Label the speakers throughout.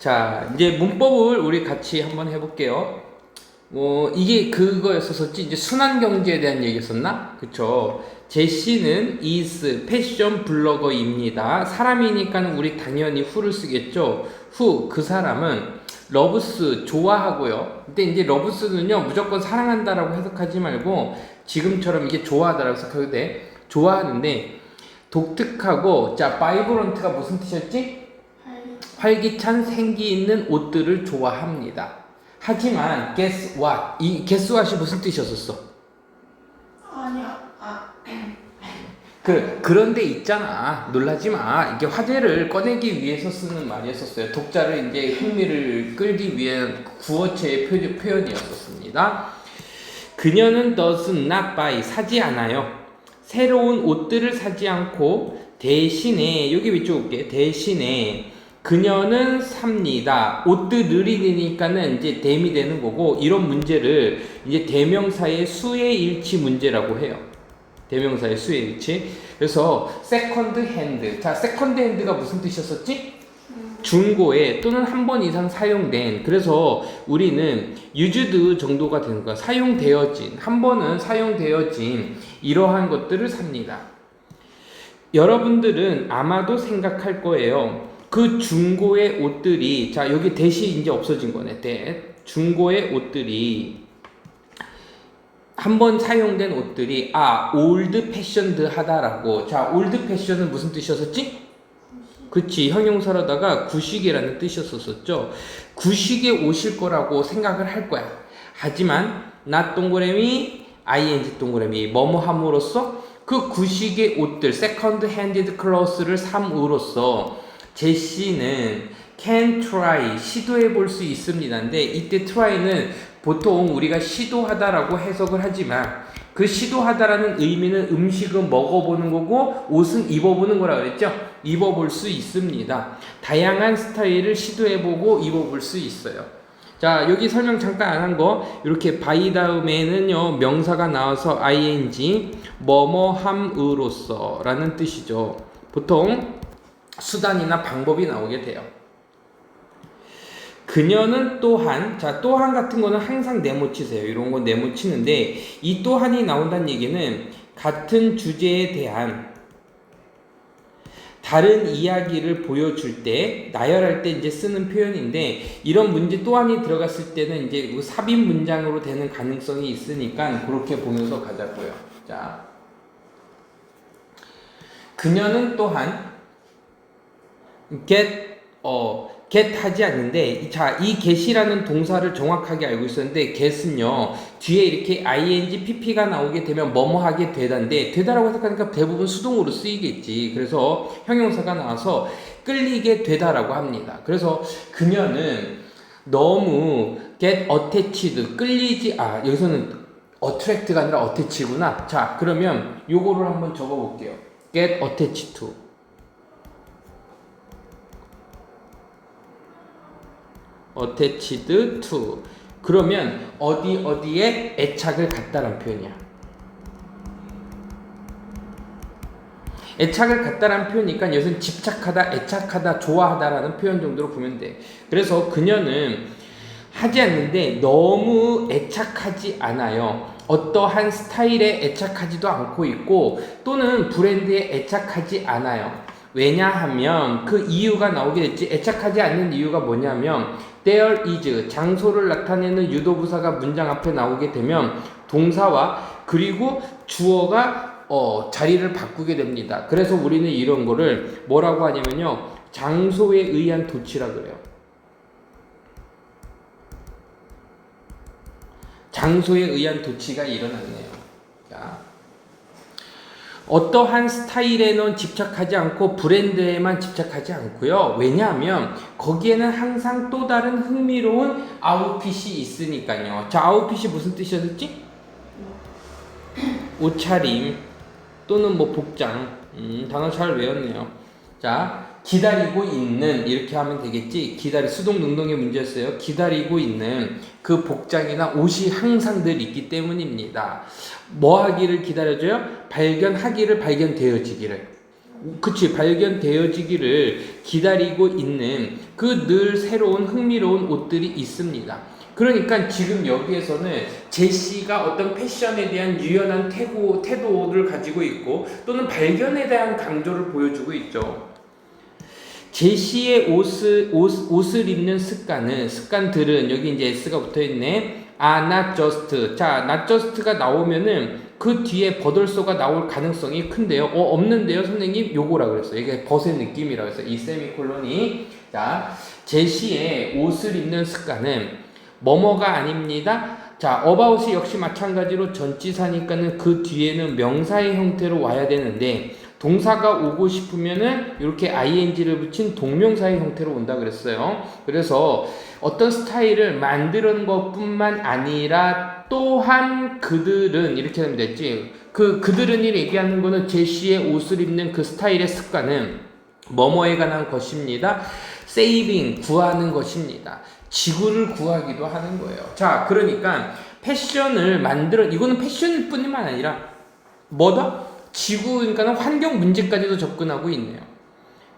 Speaker 1: 자, 이제 문법을 우리 같이 한번 해볼게요. 이게 그거였었지. 이제 순환 경제에 대한 얘기였었나? 그쵸. 제시는 is 패션 블로거입니다. 사람이니까는 우리 당연히 who를 쓰겠죠. who, 그 사람은 loves, 좋아하고요. 근데 이제 loves는요, 무조건 사랑한다라고 해석하지 말고 지금처럼 이게 좋아하다라고 해석해도 돼. 좋아하는데 독특하고, 자, vibrant가 무슨 뜻이었지? 활기찬 생기 있는 옷들을 좋아합니다. 하지만 guess what? 이 guess what이 무슨 뜻이었었어?
Speaker 2: 아니야.
Speaker 1: 그런데 있잖아. 놀라지 마. 이게 화제를 꺼내기 위해서 쓰는 말이었었어요. 독자를 이제 흥미를 끌기 위한 구어체의 표현이었었습니다. 그녀는 does not buy, 사지 않아요. 새로운 옷들을 사지 않고 대신에, 여기 위쪽 올게. 대신에 그녀는 삽니다. 옷들을이 되니까는 이제 댐이 되는 거고, 이런 문제를 이제 대명사의 수의 일치 문제라고 해요. 대명사의 수의 일치. 그래서 세컨드 핸드. 자, 세컨드 핸드가 무슨 뜻이었었지? 중고에 또는 한 번 이상 사용된. 그래서 우리는 used 정도가 되는 거야. 사용되어진, 한 번은 사용되어진 이러한 것들을 삽니다. 여러분들은 아마도 생각할 거예요. 그 중고의 옷들이, 자, 여기 대시 이제 없어진 거네. 중고의 옷들이, 한 번 사용된 옷들이 올드 패션드 하다라고. 자, 올드 패션은 무슨 뜻이었었지? 그치, 형용사로다가 구식이라는 뜻이었었죠. 구식의 옷일 거라고 생각을 할 거야. 하지만 not 동그라미 ing 동그라미 뭐뭐 함으로써 그 구식의 옷들 second handed clothes를 삼으로써 제시는 can try, 시도해 볼 수 있습니다. 근데 이때 try는 보통 우리가 시도하다라고 해석을 하지만 그 시도하다라는 의미는 음식은 먹어보는 거고 옷은 입어보는 거라 그랬죠? 입어볼 수 있습니다. 다양한 스타일을 시도해보고 입어볼 수 있어요. 자, 여기 설명 잠깐 안 한 거, 이렇게 by 다음에는요 명사가 나와서 ing 뭐뭐함으로써 라는 뜻이죠. 보통 수단이나 방법이 나오게 돼요. 그녀는 또한, 자, 또한 같은 거는 항상 네모치세요. 이런 거 네모치는데, 이 또한이 나온다는 얘기는 같은 주제에 대한 다른 이야기를 보여줄 때, 나열할 때 이제 쓰는 표현인데, 이런 문제 또한이 들어갔을 때는 이제 삽입 문장으로 되는 가능성이 있으니까 그렇게 보면서 가자고요. 자, 그녀는 또한 get 하지 않는데, 자, 이 get이라는 동사를 정확하게 알고 있었는데, get은요 뒤에 이렇게 ing, pp가 나오게 되면 뭐뭐 하게 되다인데, 되다라고 해석하니까 대부분 수동으로 쓰이겠지. 그래서 형용사가 나와서 끌리게 되다라고 합니다. 그래서 그녀는 너무 get attached, 끌리지, 여기서는 attract가 아니라 attach구나. 자, 그러면 요거를 한번 적어 볼게요. get attached to, attached to. 그러면 어디에 애착을 갖다란 표현이야. 애착을 갖다란 표현이니까 여기서는 집착하다, 애착하다, 좋아하다라는 표현 정도로 보면 돼. 그래서 그녀는 하지 않는데 너무 애착하지 않아요. 어떠한 스타일에 애착하지도 않고 있고, 또는 브랜드에 애착하지 않아요. 왜냐하면 그 이유가 나오게 됐지. 애착하지 않는 이유가 뭐냐면 there is, 장소를 나타내는 유도부사가 문장 앞에 나오게 되면 동사와 그리고 주어가 자리를 바꾸게 됩니다. 그래서 우리는 이런 거를 뭐라고 하냐면요, 장소에 의한 도치라 그래요. 장소에 의한 도치가 일어났네요. 자, 어떠한 스타일에는 집착하지 않고 브랜드에만 집착하지 않고요. 왜냐하면 거기에는 항상 또 다른 흥미로운 아웃핏이 있으니까요. 자, 아웃핏이 무슨 뜻이었지? 옷차림 또는 뭐 복장. 단어 잘 외웠네요. 자, 기다리고 있는, 이렇게 하면 되겠지. 수동 능동의 문제였어요. 기다리고 있는 그 복장이나 옷이 항상 늘 있기 때문입니다. 뭐 하기를 기다려줘요? 발견하기를, 발견되어지기를. 그치, 발견되어지기를 기다리고 있는 그 늘 새로운 흥미로운 옷들이 있습니다. 그러니까 지금 여기에서는 제시가 어떤 패션에 대한 유연한 태도를 가지고 있고 또는 발견에 대한 강조를 보여주고 있죠. 제시의 옷을 입는 습관들은 여기 이제 S가 붙어 있네. not just. 자, not just가 나오면은 그 뒤에 버덜소가 나올 가능성이 큰데요. 없는데요, 선생님? 요거라 그랬어요. 이게 벗의 느낌이라고 했어요. 이 세미콜론이. 자, 제시의 옷을 입는 습관은 뭐뭐가 아닙니다. 자, about이 역시 마찬가지로 전치사니까는 그 뒤에는 명사의 형태로 와야 되는데 동사가 오고 싶으면은 이렇게 ing를 붙인 동명사의 형태로 온다 그랬어요. 그래서 어떤 스타일을 만드는 것뿐만 아니라 또한 그들은 이렇게 하면 됐지. 그들은 이 얘기하는 거는 제시의 옷을 입는 그 스타일의 습관은 뭐뭐에 관한 것입니다. saving 구하는 것입니다. 지구를 구하기도 하는 거예요. 자, 그러니까 패션을 이거는 패션일 뿐만 아니라 뭐다? 지구, 그러니까 환경 문제까지도 접근하고 있네요.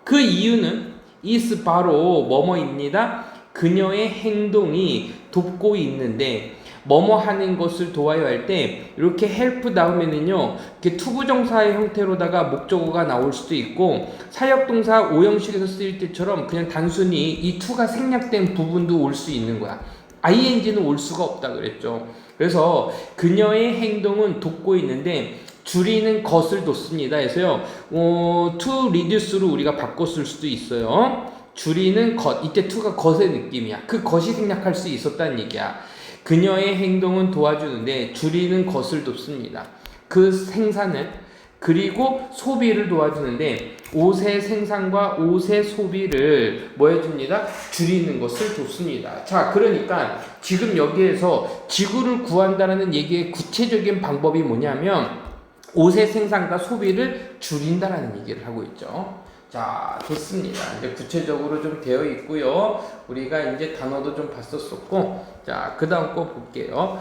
Speaker 1: 그 이유는 is 바로 뭐뭐입니다. 그녀의 행동이 돕고 있는데 뭐뭐 하는 것을 도와야 할 때 이렇게 help 나오면은요 이렇게 투부정사의 형태로다가 목적어가 나올 수도 있고 사역동사 오형식에서 쓰일 때처럼 그냥 단순히 이 to가 생략된 부분도 올 수 있는 거야. ing는 올 수가 없다 그랬죠. 그래서 그녀의 행동은 돕고 있는데 줄이는 것을 뒀습니다. 그래서요, to reduce로 우리가 바꿨을 수도 있어요. 줄이는 것, 이때 to가 것의 느낌이야. 그 것이 생략할 수 있었다는 얘기야. 그녀의 행동은 도와주는데 줄이는 것을 돕습니다. 그 생산을 그리고 소비를 도와주는데 옷의 생산과 옷의 소비를 뭐 해줍니다? 줄이는 것을 돕습니다. 자, 그러니까 지금 여기에서 지구를 구한다는 얘기의 구체적인 방법이 뭐냐면 옷의 생산과 소비를 줄인다라는 얘기를 하고 있죠. 자, 좋습니다. 이제 구체적으로 좀 되어 있고요. 우리가 이제 단어도 좀 봤었었고, 자, 그 다음 거 볼게요.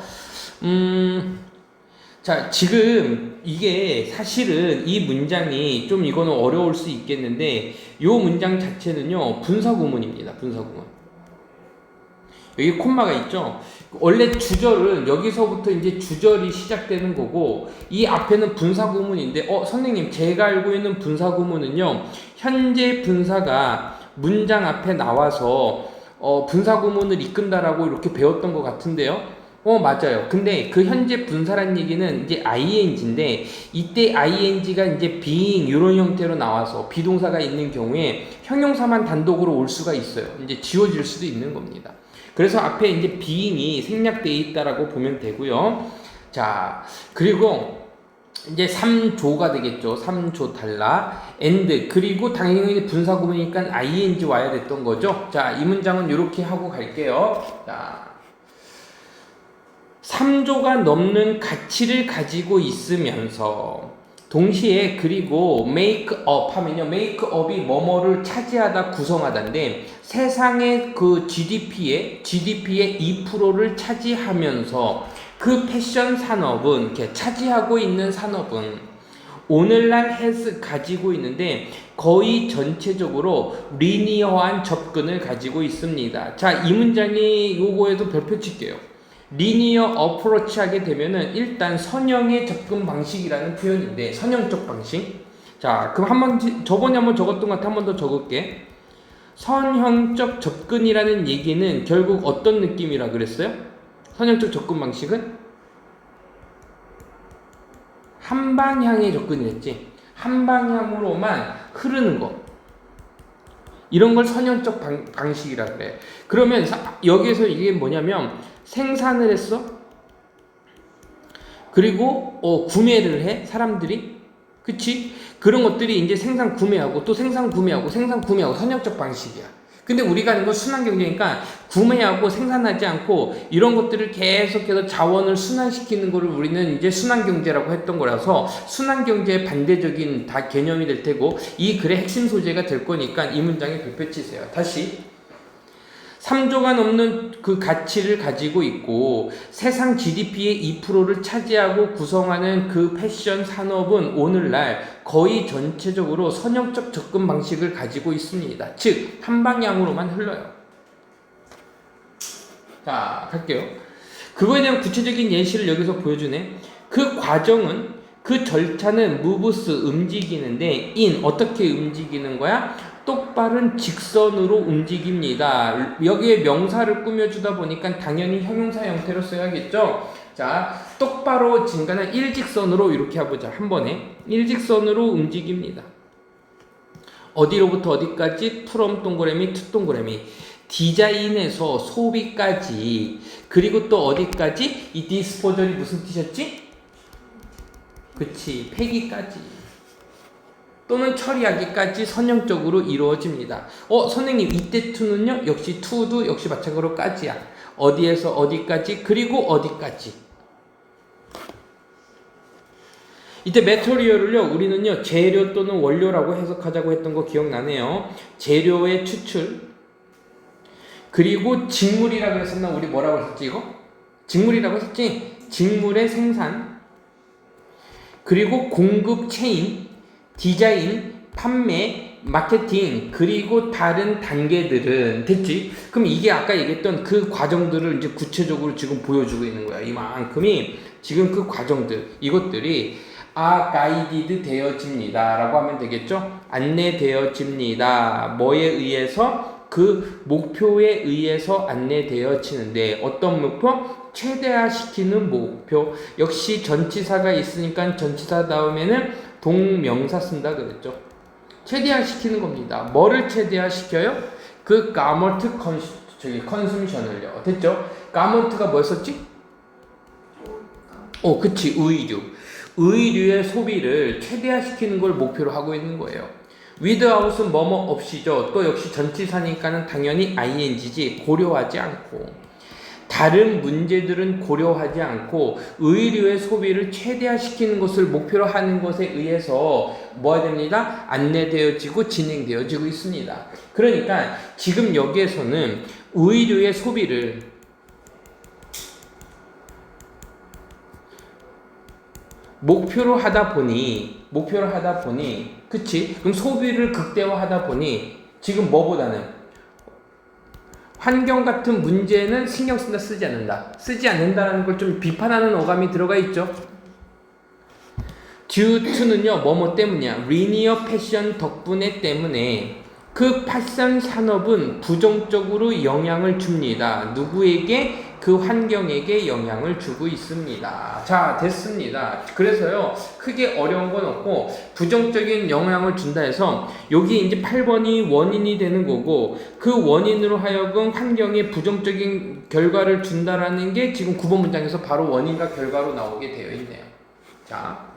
Speaker 1: 자, 지금 이게 사실은 이 문장이 좀 이거는 어려울 수 있겠는데, 요 문장 자체는요, 분사구문입니다. 분사구문. 여기 콤마가 있죠. 원래 주절은 여기서부터 이제 주절이 시작되는 거고 이 앞에는 분사구문인데 선생님 제가 알고 있는 분사구문은요 현재 분사가 문장 앞에 나와서 분사구문을 이끈다라고 이렇게 배웠던 것 같은데요. 맞아요. 근데 그 현재 분사란 얘기는 이제 ing인데 이때 ing가 이제 being 이런 형태로 나와서 비동사가 있는 경우에 형용사만 단독으로 올 수가 있어요. 이제 지워질 수도 있는 겁니다. 그래서 앞에 이제 being이 생략되어 있다라고 보면 되고요. 자, 그리고 이제 3조가 되겠죠. 3조 달라. and 그리고 당연히 분사구문이니까 ing 와야 됐던 거죠. 자, 이 문장은 이렇게 하고 갈게요. 자, 3조가 넘는 가치를 가지고 있으면서 동시에 그리고 make up 하면요. make up이 뭐뭐를 차지하다 구성하다인데 세상의 그 GDP의 2%를 차지하면서 그 패션 산업은 이렇게 차지하고 있는 산업은 오늘날 has 가지고 있는데 거의 전체적으로 리니어한 접근을 가지고 있습니다. 자, 이 문장이 요거에도 별표 칠게요. 리니어 어프로치 하게 되면은 일단 선형의 접근 방식이라는 표현인데 선형적 방식. 자, 그럼 한번 저번에 한번 적었던 것 같아. 한 번 더 적을게. 선형적 접근이라는 얘기는 결국 어떤 느낌이라 그랬어요? 선형적 접근 방식은 한 방향의 접근이랬지. 한 방향으로만 흐르는 거. 이런 걸 선형적 방식이라 그래. 그러면 여기에서 이게 뭐냐면 생산을 했어. 그리고 구매를 해 사람들이. 그치? 그런 것들이 이제 생산 구매하고 또 생산 구매하고 생산 구매하고 선형적 방식이야. 근데 우리가 하는 건 순환 경제니까 구매하고 생산하지 않고 이런 것들을 계속해서 자원을 순환시키는 거를 우리는 이제 순환 경제라고 했던 거라서 순환 경제의 반대적인 다 개념이 될 테고 이 글의 핵심 소재가 될 거니까 이 문장에 별표 치세요. 다시 3조가 넘는 그 가치를 가지고 있고 세상 GDP의 2%를 차지하고 구성하는 그 패션 산업은 오늘날 거의 전체적으로 선형적 접근 방식을 가지고 있습니다. 즉, 한 방향으로만 흘러요. 자, 갈게요. 그거에 대한 구체적인 예시를 여기서 보여주네. 그 과정은, 그 절차는 moves, 움직이는데 어떻게 움직이는 거야? 똑바른 직선으로 움직입니다. 여기에 명사를 꾸며주다 보니까 당연히 형용사 형태로 써야겠죠? 자, 똑바로 진간은 일직선으로 이렇게 해보자. 한 번에 일직선으로 움직입니다. 어디로부터 어디까지? from 동그라미 to 동그라미. 디자인에서 소비까지, 그리고 또 어디까지? 이 디스포절이 무슨 뜻이었지? 그치, 폐기까지 또는 처리하기까지 선형적으로 이루어집니다. 선생님 이때 to는요? 역시 to도 역시 마찬가지로 까지야. 어디에서 어디까지, 그리고 어디까지. 이때 메터리얼을요, 우리는요 재료 또는 원료라고 해석하자고 했던 거 기억나네요. 재료의 추출, 그리고 직물이라고 했었나? 우리 뭐라고 했었지 이거? 직물이라고 했었지? 직물의 생산, 그리고 공급 체인, 디자인, 판매, 마케팅, 그리고 다른 단계들은 됐지? 그럼 이게 아까 얘기했던 그 과정들을 이제 구체적으로 지금 보여주고 있는 거야. 이만큼이 지금 그 과정들, 이것들이 guided 되어집니다 라고 하면 되겠죠? 안내되어집니다. 뭐에 의해서? 그 목표에 의해서 안내되어지는데, 어떤 목표? 최대화시키는 목표. 역시 전치사가 있으니까 전치사 다음에는 동명사 쓴다 그랬죠. 최대화시키는 겁니다. 뭐를 최대화시켜요? 그 가먼트 컨숨션을요. 됐죠? 가먼트가 뭐였었지? 그치, 의류. 의류의 소비를 최대화시키는 걸 목표로 하고 있는 거예요. without은 뭐뭐 없이죠. 또 역시 전치사니까는 당연히 ing지, 고려하지 않고. 다른 문제들은 고려하지 않고 의류의 소비를 최대화시키는 것을 목표로 하는 것에 의해서 뭐가 됩니다? 안내되어지고 진행되어지고 있습니다. 그러니까 지금 여기에서는 의류의 소비를 목표로 하다 보니 그치? 그럼 소비를 극대화하다 보니 지금 뭐보다는 환경 같은 문제는 신경 쓴다, 쓰지 않는다. 쓰지 않는다라는 걸 좀 비판하는 어감이 들어가 있죠. due to는요, 뭐뭐 때문이야? linear fashion 덕분에 때문에 그 패션 산업은 부정적으로 영향을 줍니다. 누구에게? 그 환경에게 영향을 주고 있습니다. 자, 됐습니다. 그래서요, 크게 어려운 건 없고, 부정적인 영향을 준다 해서, 여기 이제 8번이 원인이 되는 거고, 그 원인으로 하여금 환경에 부정적인 결과를 준다라는 게 지금 9번 문장에서 바로 원인과 결과로 나오게 되어 있네요. 자,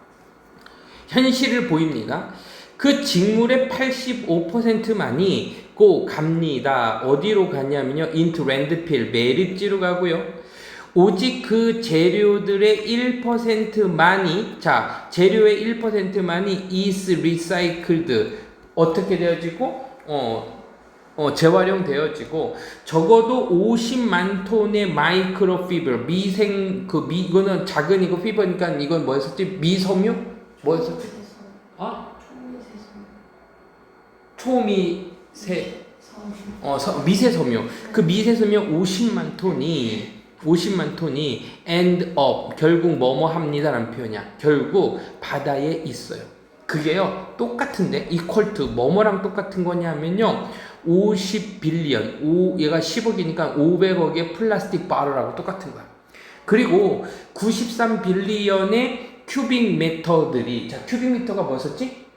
Speaker 1: 현실을 보입니다. 그 직물의 85%만이 갑니다. 어디로 가냐면요, into landfill, 매립지로 가고요. 오직 그 재료들의 1%만이, 자, 재료의 1%만이 is recycled, 어떻게 되어지고, 재활용되어지고, 적어도 50만 톤의 마이크로피버, 이거는 작은 이거 피버니까 이건 뭐였었지? 미섬유? 뭐였었지? 미세섬유. 그 미세섬유 50만 톤이 end up, 결국 뭐뭐 합니다라는 표현이야. 결국 바다에 있어요. 그게요, 똑같은데, equal to, 뭐뭐랑 똑같은 거냐면요, 50빌리언, 얘가 10억이니까 500억의 플라스틱 바르라고 똑같은 거야. 그리고 93빌리언의 큐빅 미터들이, 자, 큐빅 미터가 뭐였었지?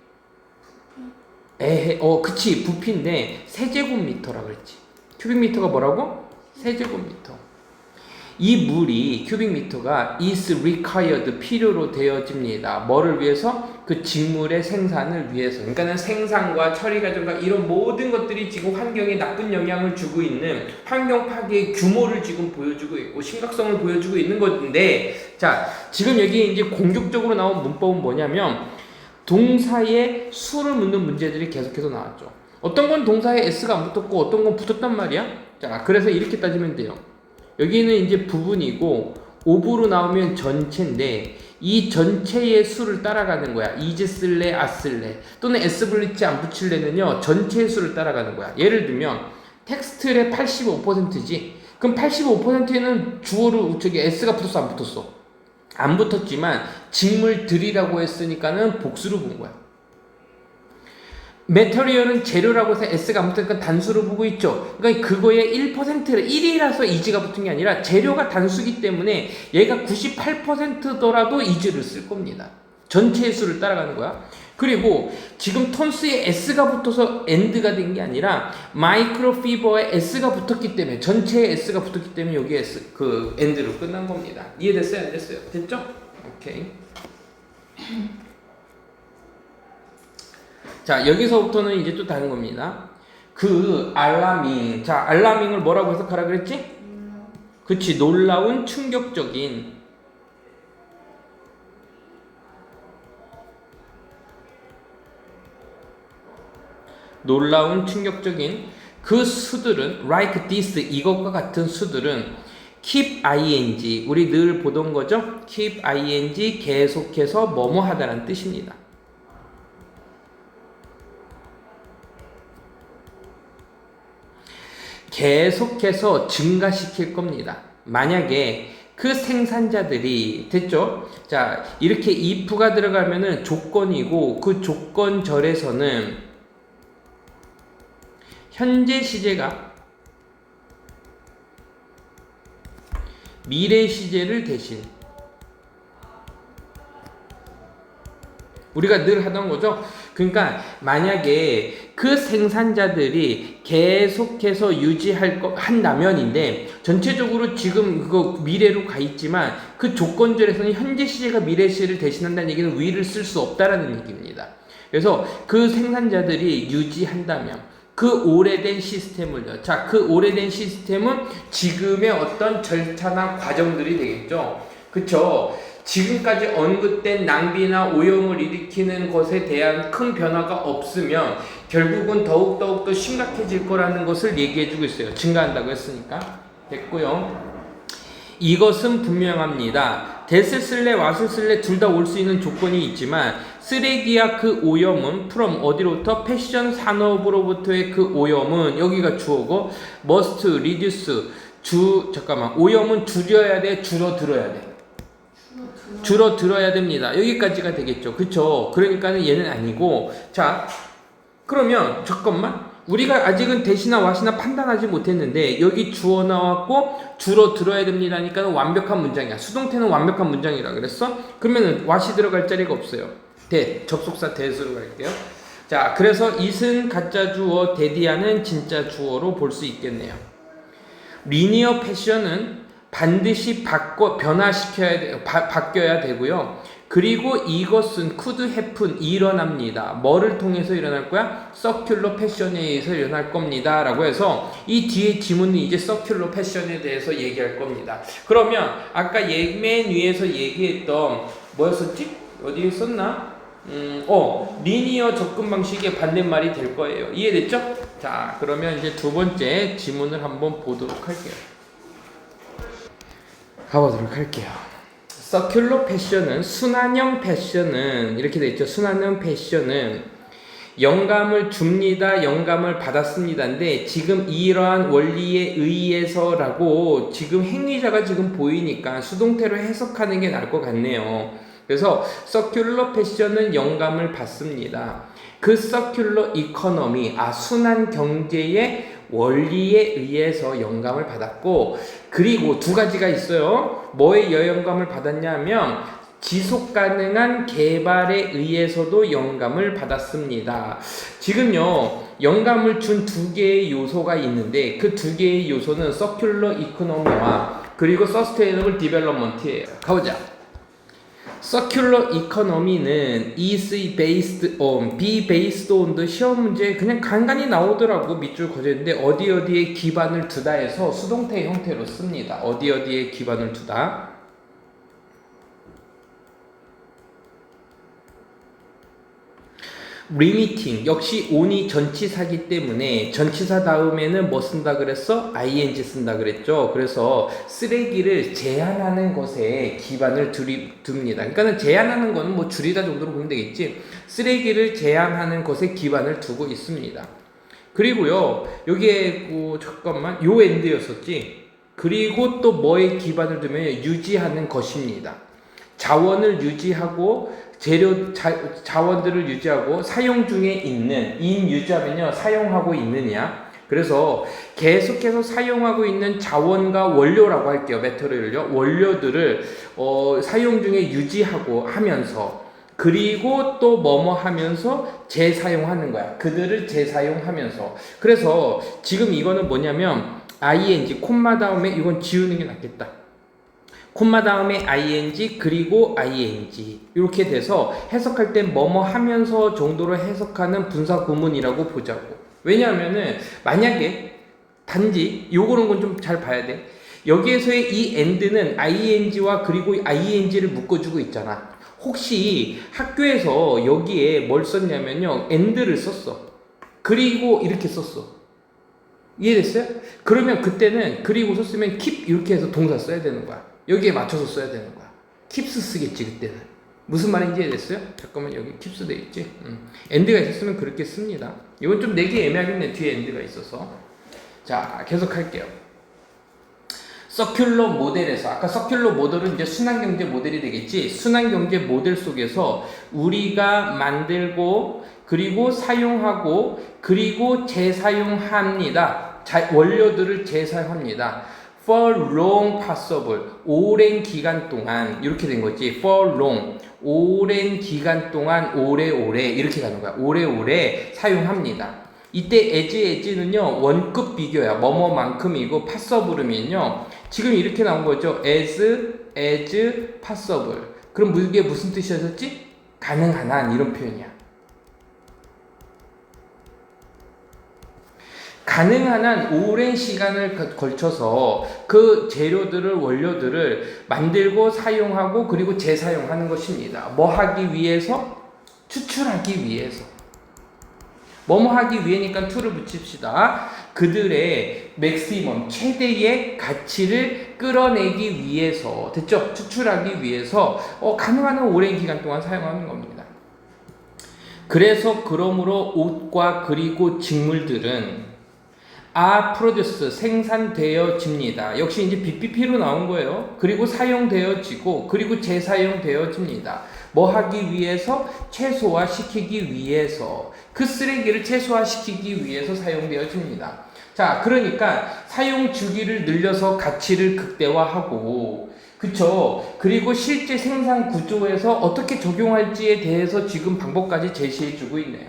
Speaker 1: 그치, 부피인데 세제곱미터라고 그랬지. 큐빅미터가 뭐라고? 세제곱미터. 이 물이 큐빅미터가 is required, 필요로 되어집니다. 뭐를 위해서? 그 직물의 생산을 위해서. 그러니까는 생산과 처리 과정과 이런 모든 것들이 지금 환경에 나쁜 영향을 주고 있는 환경 파괴의 규모를 지금 보여주고 있고 심각성을 보여주고 있는 건데, 자, 지금 여기 이제 공격적으로 나온 문법은 뭐냐면 동사에 수를 묻는 문제들이 계속해서 나왔죠. 어떤 건 동사에 s가 안 붙었고 어떤 건 붙었단 말이야. 자, 그래서 이렇게 따지면 돼요. 여기는 이제 부분이고 오브로 나오면 전체인데 이 전체의 수를 따라가는 거야. 이즈 쓸래, 아 쓸래 또는 S 블리츠 안 붙일래는요 전체의 수를 따라가는 거야. 예를 들면 텍스트의 85%지. 그럼 85%에는 주어로 저기 S가 붙었어, 안 붙었어? 안 붙었지만 직물들이라고 했으니까는 복수로 본 거야. 메터리얼은 재료라고 해서 S가 안 붙으니까 단수로 보고 있죠. 그러니까 그거의 1%를 1이라서 이즈가 붙은 게 아니라 재료가 단수기 때문에 얘가 98%더라도 이즈를 쓸 겁니다. 전체의 수를 따라가는 거야. 그리고 지금 톤스에 S가 붙어서 AND가 된 게 아니라 마이크로피버에 S가 붙었기 때문에 전체에 S가 붙었기 때문에 여기 S 그 AND로 끝난 겁니다. 이해됐어요? 안 됐어요? 됐죠? 오케이. 자, 여기서부터는 이제 또 다른 겁니다. 그 알라밍. 자, 알라밍을 뭐라고 해석하라 그랬지? 그치, 놀라운, 충격적인. 놀라운, 충격적인 그 수들은 like this, 이것과 같은 수들은 keep ing, 우리 늘 보던 거죠? keep ing, 계속해서 뭐뭐 하다라는 뜻입니다. 계속해서 증가시킬 겁니다. 만약에 그 생산자들이 됐죠? 자, 이렇게 if가 들어가면은 조건이고 그 조건절에서는 현재 시제가 미래 시제를 대신 우리가 늘 하던 거죠. 그러니까 만약에 그 생산자들이 계속해서 한다면인데 전체적으로 지금 그거 미래로 가 있지만 그 조건절에서는 현재 시제가 미래 시제를 대신한다는 얘기는 위를 쓸 수 없다라는 얘기입니다. 그래서 그 생산자들이 유지한다면 그 오래된 시스템을요. 자, 그 오래된 시스템은 지금의 어떤 절차나 과정들이 되겠죠. 그쵸? 지금까지 언급된 낭비나 오염을 일으키는 것에 대한 큰 변화가 없으면 결국은 더욱더욱 더 심각해질 거라는 것을 얘기해주고 있어요. 증가한다고 했으니까. 됐고요. 이것은 분명합니다. 됐을 쓸래, 왔을 쓸래 둘 다 올 수 있는 조건이 있지만 쓰레기와 그 오염은 from 어디로부터 패션 산업으로부터의 그 오염은 여기가 주어고 must reduce 오염은 줄여야 돼, 줄어들어야 돼. 줄어들어야 됩니다. 여기까지가 되겠죠. 그쵸? 그러니까는 얘는 아니고. 자, 그러면 잠깐만. 우리가 아직은 대시나 왓이나 판단하지 못했는데 여기 주어 나왔고 줄어들어야 됩니다니까 완벽한 문장이야. 수동태는 완벽한 문장이라 그랬어? 그러면은 왓이 들어갈 자리가 없어요. 접속사 대수로 갈게요. 자, 그래서 it은 가짜 주어, 데디아는 진짜 주어로 볼 수 있겠네요. 리니어 패션은 반드시 변화시켜야 돼요. 바뀌어야 되고요. 그리고 이것은 could happen, 일어납니다. 뭐를 통해서 일어날 거야? circular 패션에 의해서 일어날 겁니다. 라고 해서 이 뒤에 지문은 이제 circular 패션에 대해서 얘기할 겁니다. 그러면 아까 맨 위에서 얘기했던 뭐였었지? 어디에 썼나? 리니어 접근 방식의 반대말이 될 거예요. 이해됐죠? 자, 그러면 이제 두 번째 지문을 한번 보도록 할게요. 가보도록 할게요. 서큘러 패션은 순환형 패션은 이렇게 돼 있죠. 순환형 패션은 영감을 줍니다. 영감을 받았습니다인데 지금 이러한 원리에 의해서라고 지금 행위자가 지금 보이니까 수동태로 해석하는 게 나을 것 같네요. 그래서 서큘러 패션은 영감을 받습니다. 그 서큘러 이코노미, 순환 경제의 원리에 의해서 영감을 받았고, 그리고 두 가지가 있어요. 뭐에 영감을 받았냐면 지속 가능한 개발에 의해서도 영감을 받았습니다. 지금요, 영감을 준 두 개의 요소가 있는데 그 두 개의 요소는 서큘러 이코노미와 그리고 서스테이너블 디벨롭먼트예요. 가보자. Circular Economy는 is based on, be based on도 시험 문제 그냥 간간히 나오더라고. 밑줄 그어졌는데 어디에 기반을 두다 해서 수동태 형태로 씁니다. 어디에 기반을 두다. limiting 역시 on이 전치사기 때문에 전치사 다음에는 뭐 쓴다 그랬어? ing 쓴다 그랬죠. 그래서 쓰레기를 제한하는 것에 기반을 둡니다. 그러니까는 제한하는 거는 뭐 줄이다 정도로 보면 되겠지. 쓰레기를 제한하는 것에 기반을 두고 있습니다. 그리고요 여기에 잠깐만 요 end였었지. 그리고 또 뭐에 기반을 두면 유지하는 것입니다. 자원을 유지하고 자원들을 유지하고 사용 중에 있는 유지하면요 사용하고 있느냐. 그래서 계속해서 사용하고 있는 자원과 원료라고 할게요. 메터리얼요. 원료들을 사용 중에 유지하고 하면서 그리고 또 뭐뭐 하면서 재사용하는 거야. 그들을 재사용하면서. 그래서 지금 이거는 뭐냐면 ing 콤마 다음에 이건 지우는 게 낫겠다. 콤마 다음에 ing 그리고 ing 이렇게 돼서 해석할 땐 뭐뭐 하면서 정도로 해석하는 분사 구문이라고 보자고. 왜냐하면은 만약에 단지 요거는 건 좀 잘 봐야 돼. 여기에서의 이 and는 ing와 그리고 ing를 묶어주고 있잖아. 혹시 학교에서 여기에 뭘 썼냐면요 and를 썼어. 그리고 이렇게 썼어. 이해됐어요? 그러면 그때는 그리고 썼으면 keep 이렇게 해서 동사 써야 되는 거야. 여기에 맞춰서 써야 되는 거야. keeps 쓰겠지 그때는. 무슨 말인지 이해됐어요? 잠깐만 여기 keeps 돼 있지? and가 있었으면 그렇게 씁니다. 이건 좀 내기 애매하겠네. 뒤에 and가 있어서. 자 계속할게요. 서큘러 모델에서 아까 서큘러 모델은 이제 순환경제 모델이 되겠지. 순환경제 모델 속에서 우리가 만들고 그리고 사용하고 그리고 재사용합니다. 원료들을 재사용합니다. For long possible 오랜 기간 동안 이렇게 된 거지. For long 오랜 기간 동안 오래오래 이렇게 가는 거야. 오래오래 사용합니다. 이때 as는요 원급 비교야. 뭐뭐만큼이고 passable이면요 지금 이렇게 나온 거죠. as passable. 그럼 이게 무슨 뜻이었지? 가능한 한 이런 표현이야. 가능한 한 오랜 시간을 걸쳐서 그 재료들을 원료들을 만들고 사용하고 그리고 재사용하는 것입니다. 뭐 하기 위해서? 추출하기 위해서. 뭐뭐 하기 위해니까 to를 붙입시다. 그들의 맥시멈 최대의 가치를 끌어내기 위해서 됐죠? 추출하기 위해서 가능한 한 오랜 기간 동안 사용하는 겁니다. 그래서 그러므로 옷과 그리고 직물들은 are produced 생산되어집니다. 역시 이제 BPP로 나온 거예요. 그리고 사용되어지고 그리고 재사용되어집니다. 뭐 하기 위해서? 최소화시키기 위해서. 그 쓰레기를 최소화시키기 위해서 사용되어집니다. 자, 그러니까 사용 주기를 늘려서 가치를 극대화하고 그쵸? 그리고 실제 생산 구조에서 어떻게 적용할지에 대해서 지금 방법까지 제시해주고 있네요.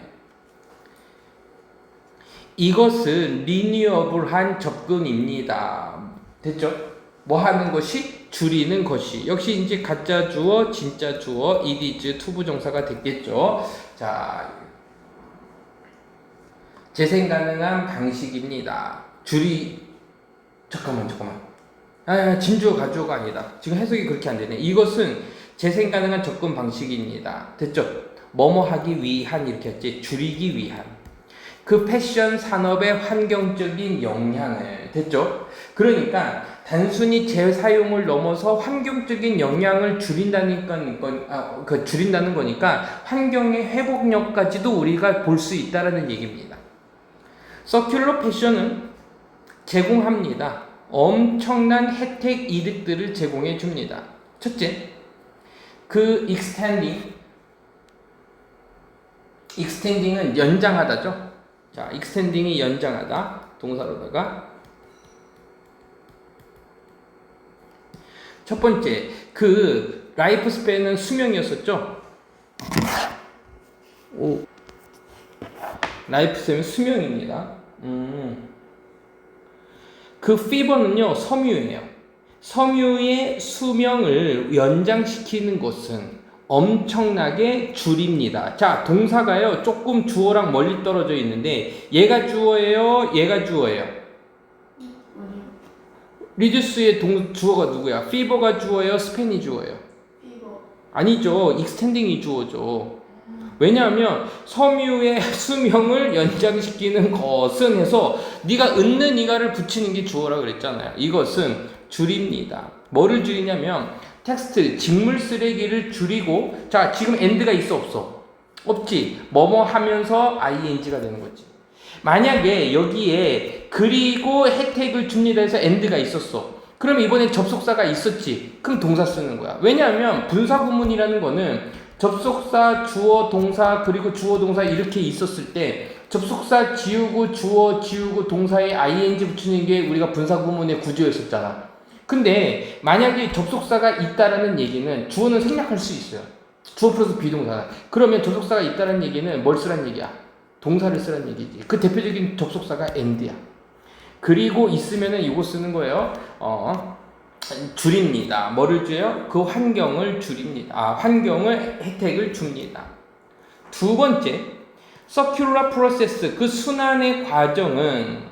Speaker 1: 이것은 리뉴어블한 접근입니다. 됐죠? 뭐 하는 것이? 줄이는 것이. 역시 이제 가짜 주어, 진짜 주어, it is 투부정사가 됐겠죠. 자, 재생 가능한 방식입니다. 잠깐만. 진주어 가주어가 아니다. 지금 해석이 그렇게 안 되네. 이것은 재생 가능한 접근 방식입니다. 됐죠? 뭐뭐 하기 위한 이렇게 했지. 줄이기 위한. 그 패션 산업의 환경적인 영향을 됐죠? 그러니까 단순히 재사용을 넘어서 환경적인 영향을 줄인다는 거니까 환경의 회복력까지도 우리가 볼 수 있다라는 얘기입니다. 서큘러 패션은 제공합니다. 엄청난 혜택 이득들을 제공해 줍니다. 첫째, 그 extending은 연장하다죠. 자, extending이 연장하다. 동사로다가 첫 번째, 그 라이프 스팬은 수명이었었죠. 라이프 스팬은 수명입니다. 그 피버는요 섬유예요. 섬유의 수명을 연장시키는 것은 엄청나게 줄입니다. 자, 동사가요 조금 주어랑 멀리 떨어져 있는데 얘가 주어예요, 얘가 주어예요. 리듀스의 주어가 누구야? 피버가 주어예요, 스팬이 주어예요?
Speaker 2: 피버.
Speaker 1: 아니죠. 익스텐딩이 주어죠. 왜냐하면 섬유의 수명을 연장시키는 것은 해서 네가 은는 이가를 붙이는 게 주어라 그랬잖아요. 이것은 줄입니다. 뭐를 줄이냐면 텍스트 직물 쓰레기를 줄이고 자 지금 end가 있어 없어? 없지. 뭐뭐 하면서 ing가 되는 거지. 만약에 여기에 그리고 혜택을 줍니다 해서 end가 있었어. 그럼 이번에 접속사가 있었지. 그럼 동사 쓰는 거야. 왜냐하면 분사구문이라는 거는 접속사, 주어, 동사, 그리고 주어, 동사 이렇게 있었을 때 접속사 지우고 주어, 지우고 동사에 ing 붙이는 게 우리가 분사구문의 구조였었잖아. 근데 만약에 접속사가 있다라는 얘기는 주어는 생략할 수 있어요. 주어 플러스 비동사. 그러면 접속사가 있다라는 얘기는 뭘 쓰란 얘기야? 동사를 쓰란 얘기지. 그 대표적인 접속사가 and야. 그리고 있으면은 이거 쓰는 거예요. 줄입니다. 뭐를 줘요? 그 환경을 줄입니다. 환경을 혜택을 줍니다. 두 번째, circular process 그 순환의 과정은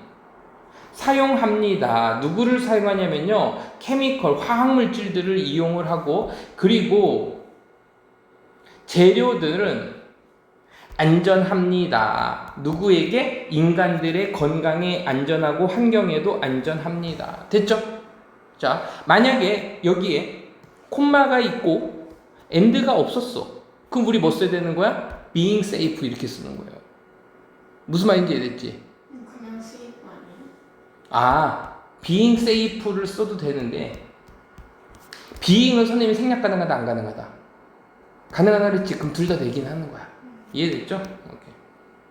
Speaker 1: 사용합니다. 누구를 사용하냐면요, 케미컬 화학물질들을 이용을 하고 그리고 재료들은 안전합니다. 누구에게? 인간들의 건강에 안전하고 환경에도 안전합니다. 됐죠? 자, 만약에 여기에 콤마가 있고 end가 없었어. 그럼 우리 뭐 써야 되는 거야? being safe 이렇게 쓰는 거예요. 무슨 말인지 이해됐지?
Speaker 2: 그냥 세이프 아니에요?
Speaker 1: 아, being safe를 써도 되는데 being은 선생님이 생략 가능하다 안 가능하다? 가능하다 그랬지. 그럼 둘 다 되긴 하는 거야. 이해됐죠? 오케이.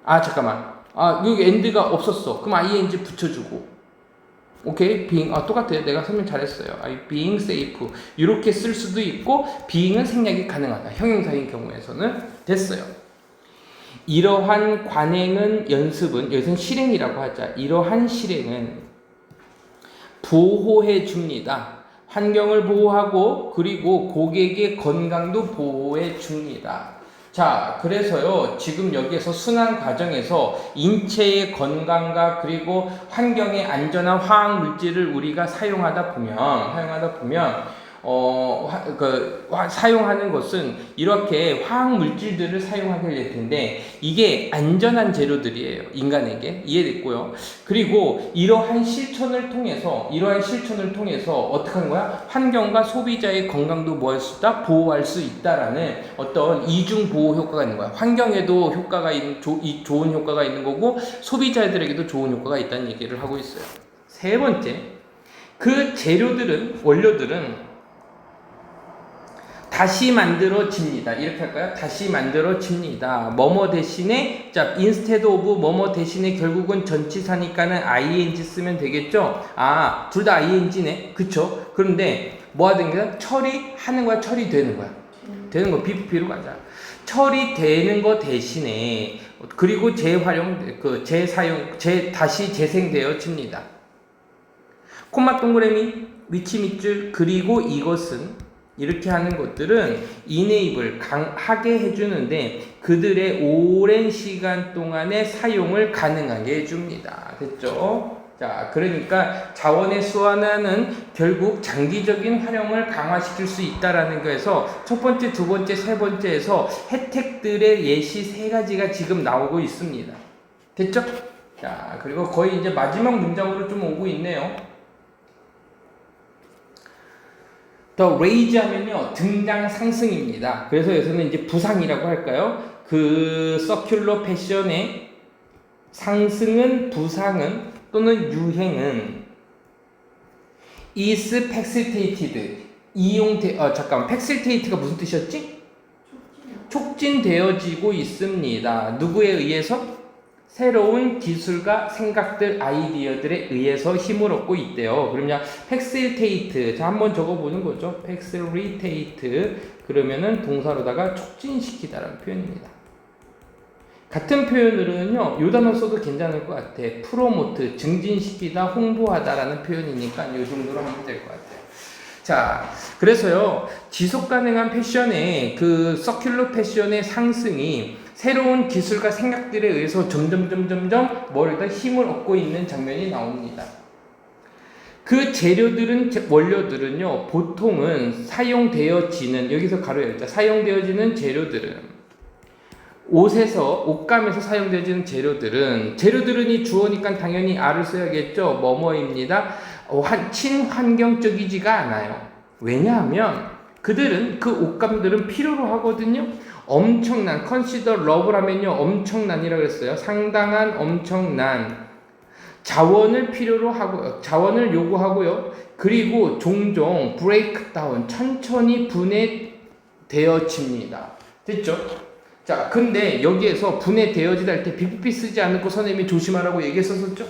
Speaker 1: 아 잠깐만. 아 여기 end가 없었어. 그럼 ing 붙여주고. 오케이. being 똑같아요. 내가 설명 잘했어요. being safe 이렇게 쓸 수도 있고 being은 생략이 가능하다. 형용사인 경우에서는 됐어요. 이러한 관행은 연습은 여기서는 실행이라고 하자. 이러한 실행은 보호해 줍니다. 환경을 보호하고 그리고 고객의 건강도 보호해 줍니다. 자, 그래서요, 지금 여기에서 순환 과정에서 인체의 건강과 그리고 환경에 안전한 화학 물질을 우리가 사용하다 보면, 사용하는 것은 이렇게 화학 물질들을 사용하게 될 텐데, 이게 안전한 재료들이에요. 인간에게. 이해됐고요. 그리고 이러한 실천을 통해서 어떻게 하는 거야? 환경과 소비자의 건강도 뭐 할 수 있다? 보호할 수 있다라는 어떤 이중 보호 효과가 있는 거야. 환경에도 효과가 좋은 효과가 있는 거고, 소비자들에게도 좋은 효과가 있다는 얘기를 하고 있어요. 세 번째, 그 원료들은 다시 만들어집니다. 이렇게 할까요? 다시 만들어집니다. 뭐뭐 대신에 instead of 뭐뭐 대신에 결국은 전치사니까는 ing 쓰면 되겠죠? 둘 다 ing네. 그쵸? 그런데 뭐 하는 거야? 처리하는 거야? 처리되는 거야? 되는 거 BPP로 가자. 처리되는 거 대신에 그리고 다시 재생되어집니다. 콤마 동그라미 위치 밑줄 그리고 이것은 이렇게 하는 것들은 enable 하게 해주는데 그들의 오랜 시간 동안의 사용을 가능하게 해줍니다. 됐죠? 자, 그러니까 자원의 수완화는 결국 장기적인 활용을 강화시킬 수 있다라는 거에서 첫 번째, 두 번째, 세 번째에서 혜택들의 예시 세 가지가 지금 나오고 있습니다. 됐죠? 자, 그리고 거의 이제 마지막 문장으로 좀 오고 있네요. 더 raise 하면요 등장 상승입니다. 그래서 여기서는 이제 부상이라고 할까요? 그 서큘러 패션의 상승은 부상은 또는 유행은 is facilitated facilitate가 무슨 뜻이었지? 촉진되어지고 있습니다. 누구에 의해서? 새로운 기술과 생각들, 아이디어들에 의해서 힘을 얻고 있대요. 그러면 facilitate, 자 한번 적어보는 거죠. facilitate 그러면은 동사로다가 촉진시키다라는 표현입니다. 같은 표현으로는요, 요 단어 써도 괜찮을 것 같아. promote, 증진시키다, 홍보하다라는 표현이니까 요 정도로 하면 될 것 같아요. 자, 그래서요, 지속 가능한 패션의 그 서큘러 패션의 상승이 새로운 기술과 생각들에 의해서 점점 뭘 더 힘을 얻고 있는 장면이 나옵니다. 그 원료들은요, 보통은 사용되어지는, 여기서 가로 열자, 사용되어지는 재료들은 옷에서 옷감에서 사용되어지는 재료들은 이 주어니까 당연히 R을 써야겠죠. 뭐뭐입니다. 친환경적이지가 않아요. 왜냐하면 그들은 그 옷감들은 필요로 하거든요. 엄청난 consider love라면요 엄청난이라고 했어요. 상당한 엄청난 자원을 필요로 하고 자원을 요구하고요. 그리고 종종 break down 천천히 분해되어집니다. 됐죠? 자, 근데 여기에서 분해되어지다 할 때 BPP 쓰지 않고 선생님이 조심하라고 얘기했었죠?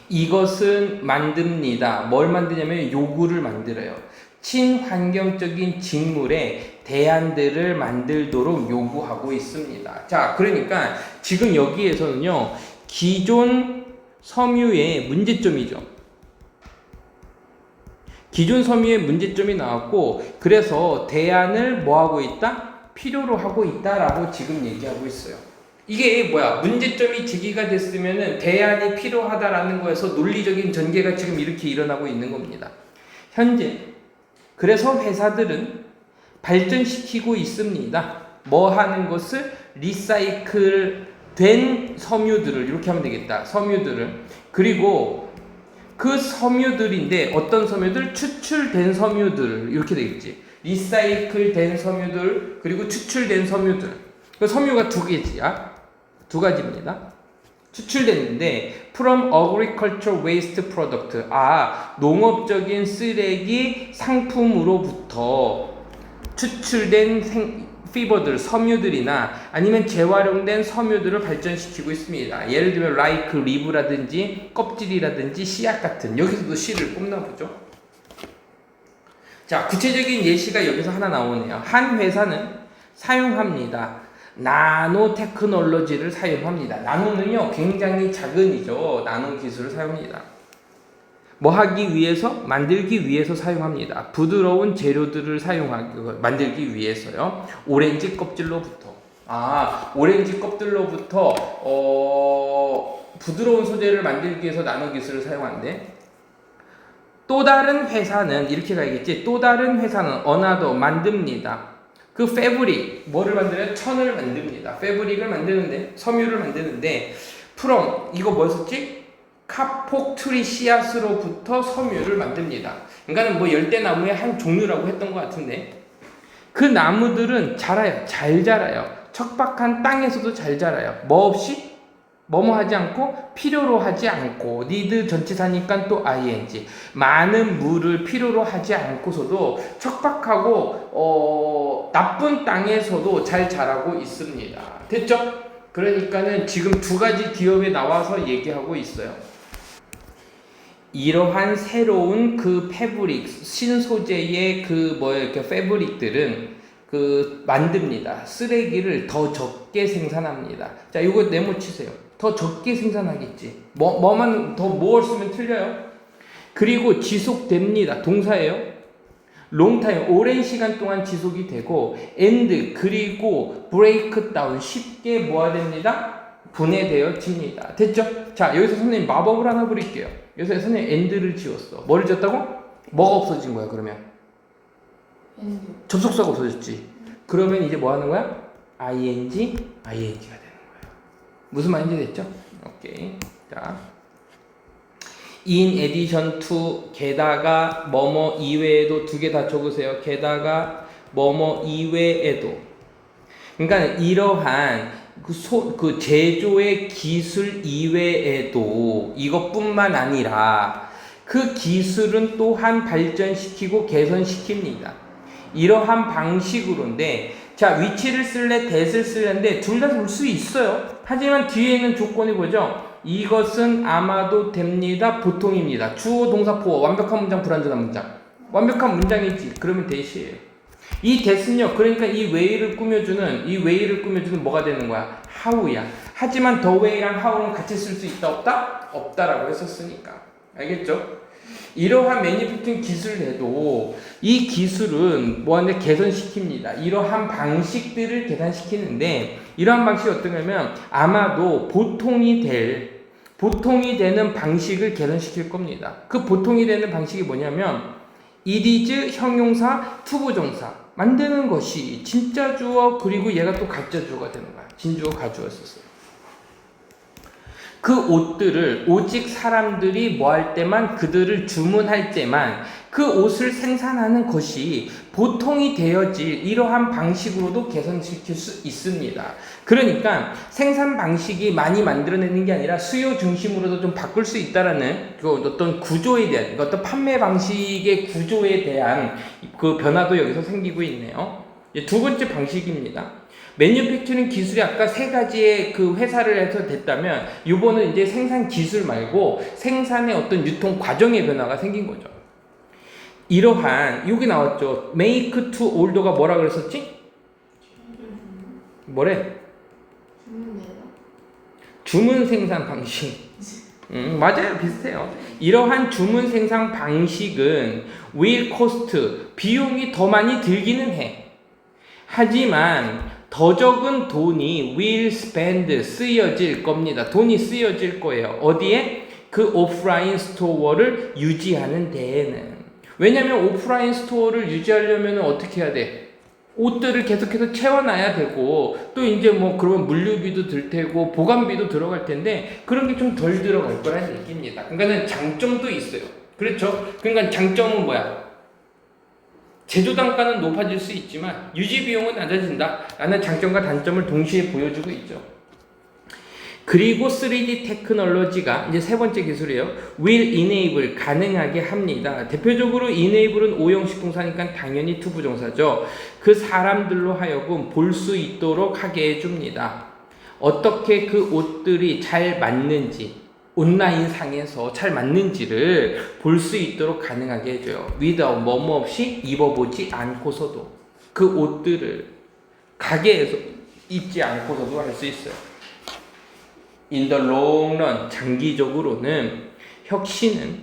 Speaker 1: 이것은 만듭니다. 뭘 만드냐면 요구를 만들어요. 친환경적인 직물의 대안들을 만들도록 요구하고 있습니다. 자, 그러니까 지금 여기에서는요, 기존 섬유의 문제점이죠. 기존 섬유의 문제점이 나왔고, 그래서 대안을 뭐 하고 있다? 필요로 하고 있다라고 지금 얘기하고 있어요. 이게 뭐야? 문제점이 제기가 됐으면은 대안이 필요하다라는 거에서 논리적인 전개가 지금 이렇게 일어나고 있는 겁니다. 현재 그래서 회사들은 발전시키고 있습니다. 뭐 하는 것을 리사이클 된 섬유들을 이렇게 하면 되겠다. 섬유들을 그리고 그 섬유들인데 어떤 섬유들? 추출된 섬유들 이렇게 되겠지. 리사이클 된 섬유들 그리고 추출된 섬유들. 그 섬유가 두 가지입니다. 추출됐는데 from agricultural waste product 농업적인 쓰레기 상품으로부터 추출된 피버들, 섬유들이나 아니면 재활용된 섬유들을 발전시키고 있습니다. 예를 들면 like, 리브라든지 껍질이라든지 씨앗 같은 여기서도 씨를 뽑나 보죠. 자, 구체적인 예시가 여기서 하나 나오네요. 한 회사는 사용합니다. 나노 테크놀로지를 사용합니다. 나노는요 굉장히 작은이죠. 나노 기술을 사용합니다. 뭐 하기 위해서? 만들기 위해서 사용합니다. 부드러운 재료들을 만들기 위해서요. 오렌지 껍질로부터 오렌지 껍질로부터 부드러운 소재를 만들기 위해서 나노 기술을 사용하는데 또 다른 회사는 이렇게 가야겠지. 또 다른 회사는 어나더 만듭니다. 그 패브릭 뭐를 만들어요? 천을 만듭니다. 패브릭을 만드는데 섬유를 만드는데 from 이거 뭐 썼지? 카폭트리 씨앗으로부터 섬유를 만듭니다. 그러니까 뭐 열대나무의 한 종류라고 했던 것 같은데 그 나무들은 자라요. 잘 자라요. 척박한 땅에서도 잘 자라요. 뭐 없이? 뭐뭐 하지 않고 필요로 하지 않고 need 전치사니까 또 ing 많은 물을 필요로 하지 않고서도 척박하고 나쁜 땅에서도 잘 자라고 있습니다. 됐죠? 그러니까는 지금 두 가지 기업에 나와서 얘기하고 있어요. 이러한 새로운 그 패브릭 신소재의 그 패브릭들은 만듭니다. 쓰레기를 더 적게 생산합니다. 자, 이거 네모치세요. 더 적게 생산하겠지. 뭐만 더 more 쓰면 틀려요. 그리고 지속됩니다. 동사예요. 롱타임 오랜 시간 동안 지속이 되고 and 그리고 break down 쉽게 뭐가 됩니다? 분해되어집니다. 됐죠? 자, 여기서 선생님 마법을 하나 부릴게요. 여기서 선생님 and를 지웠어. 뭐를 지웠다고? 뭐가 없어진 거야 그러면?
Speaker 2: and.
Speaker 1: 접속사가 없어졌지. 그러면 이제 뭐 하는 거야? ing가 되는 거야. 무슨 말인지 됐죠? 오케이. 자, in addition to 게다가 뭐뭐 이외에도 두 개 다 적으세요. 게다가 뭐뭐 이외에도. 그러니까 이러한 그 제조의 기술 이외에도 이것뿐만 아니라 그 기술은 또한 발전시키고 개선시킵니다. 이러한 방식으로인데 자, 위치를 쓸래, that을 쓸래인데 둘 다 쓸 수 있어요. 하지만 뒤에 있는 조건이 뭐죠? 이것은 아마도 됩니다. 보통입니다. 주어, 동사, 보어. 완벽한 문장, 불완전한 문장. 완벽한 문장이지. 그러면 that이에요. 이 that은요. 그러니까 이 way를 꾸며주는 뭐가 되는 거야? how야. 하지만 the way랑 how는 같이 쓸 수 있다, 없다? 없다라고 했었으니까. 알겠죠? 이러한 매니팩처링 기술에도 이 기술은 뭐하는데 개선시킵니다. 이러한 방식들을 개선시키는데 이러한 방식이 어떤 거냐면 아마도 보통이 되는 방식을 개선시킬 겁니다. 그 보통이 되는 방식이 뭐냐면 it is 형용사 투부정사 만드는 것이 진짜 주어 그리고 얘가 또 가짜 주어가 되는 거야. 진주어 가주어였었어요. 그 옷들을 오직 사람들이 뭐 할 때만 그들을 주문할 때만 그 옷을 생산하는 것이 보통이 되어질 이러한 방식으로도 개선시킬 수 있습니다. 그러니까 생산 방식이 많이 만들어내는 게 아니라 수요 중심으로도 좀 바꿀 수 있다라는 그 어떤 구조에 대한 어떤 판매 방식의 구조에 대한 그 변화도 여기서 생기고 있네요. 두 번째 방식입니다. 매뉴팩처링 기술이 아까 세 가지의 그 회사를 해서 됐다면 이번은 이제 생산 기술 말고 생산의 어떤 유통 과정의 변화가 생긴 거죠. 이러한 여기 나왔죠. make to order가 뭐라 그랬었지? 뭐래? 주문 생산 방식. 맞아요. 비슷해요. 이러한 주문 생산 방식은 will cost 비용이 더 많이 들기는 해. 하지만 더 적은 돈이 will spend 쓰여질 겁니다. 돈이 쓰여질 거예요. 어디에? 그 오프라인 스토어를 유지하는 데에는. 왜냐면 오프라인 스토어를 유지하려면 어떻게 해야 돼? 옷들을 계속해서 채워놔야 되고 또 이제 뭐 그러면 물류비도 들 테고 보관비도 들어갈 텐데 그런 게 좀 덜 들어갈 거라는 얘기입니다. 그러니까는 장점도 있어요. 그렇죠? 그러니까 장점은 뭐야? 제조 단가는 높아질 수 있지만 유지 비용은 낮아진다 라는 장점과 단점을 동시에 보여주고 있죠. 그리고 3D 테크놀로지가 이제 세 번째 기술이에요. will enable 가능하게 합니다. 대표적으로 enable은 오형식 동사니까 당연히 to 부정사죠. 그 사람들로 하여금 볼 수 있도록 하게 해줍니다. 어떻게 그 옷들이 잘 맞는지 온라인 상에서 잘 맞는지를 볼 수 있도록 가능하게 해줘요. without 뭐뭐 없이 입어보지 않고서도 그 옷들을 가게에서 입지 않고서도 할 수 있어요. In the long run 장기적으로는 혁신은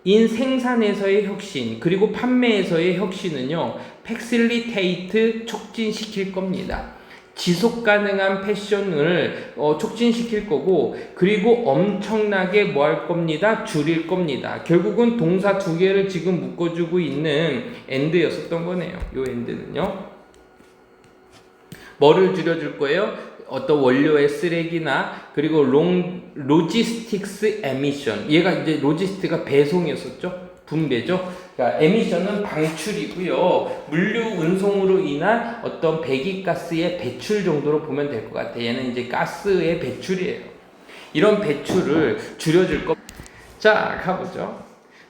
Speaker 1: 인 생산에서의 혁신 그리고 판매에서의 혁신은요 facilitate 촉진시킬 겁니다. 지속 가능한 패션을 촉진시킬 거고 그리고 엄청나게 뭐 할 겁니다? 줄일 겁니다. 결국은 동사 두 개를 지금 묶어주고 있는 and였었던 거네요. 요 and는요 뭐를 줄여줄 거예요? 어떤 원료의 쓰레기나 그리고 로지스틱스 에미션 얘가 이제 로지스틱가 배송이었었죠. 분배죠. 그러니까 에미션은 방출이고요. 물류 운송으로 인한 어떤 배기가스의 배출 정도로 보면 될 것 같아요. 얘는 이제 가스의 배출이에요. 이런 배출을 줄여줄 것. 자, 가보죠.